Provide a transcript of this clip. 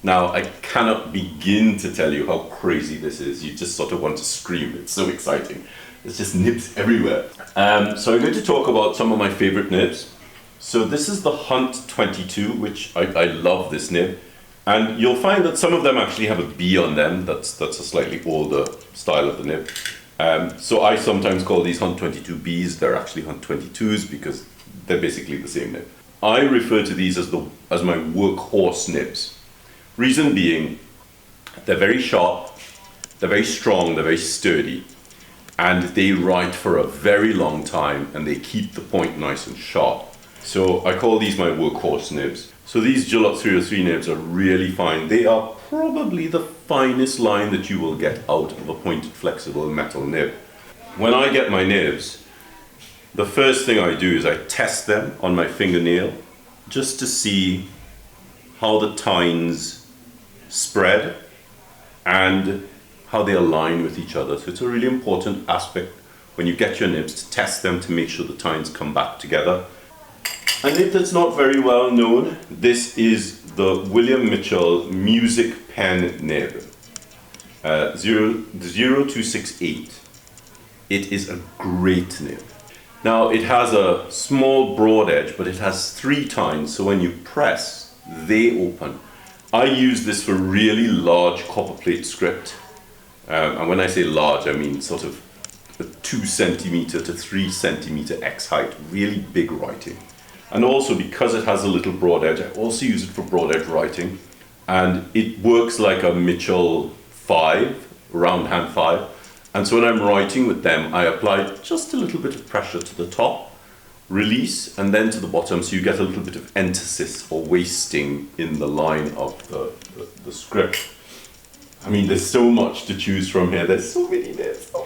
Now, I cannot begin to tell you how crazy this is. You just sort of want to scream. It's so exciting. There's just nibs everywhere. So I'm going to talk about some of my favorite nibs. So this is the Hunt 22, which I love this nib. And you'll find that some of them actually have a B on them. That's a slightly older style of the nib. So I sometimes call these Hunt 22Bs. They're actually Hunt 22s because they're basically the same nib. I refer to these as my workhorse nibs. Reason being, they're very sharp, they're very strong, they're very sturdy, and they write for a very long time and they keep the point nice and sharp. So I call these my workhorse nibs. So these Gillott 303 nibs are really fine. They are probably the finest line that you will get out of a pointed flexible metal nib. When I get my nibs, the first thing I do is I test them on my fingernail just to see how the tines spread and how they align with each other. So it's a really important aspect when you get your nibs to test them to make sure the tines come back together. A nib that's not very well known, this is the William Mitchell Music Pen Nib, 0268. It is a great nib. Now it has a small broad edge, but it has 3 tines, so when you press, they open. I use this for really large copper plate script, and when I say large, I mean sort of a 2 centimeter to 3 centimeter X height, really big writing. And also because it has a little broad edge, I also use it for broad edge writing, and it works like a Mitchell 5, round hand 5. And so when I'm writing with them, I apply just a little bit of pressure to the top, release, and then to the bottom, so you get a little bit of emphasis or wasting in the line of the script. I mean, there's so much to choose from here. There's so many nibs. Oh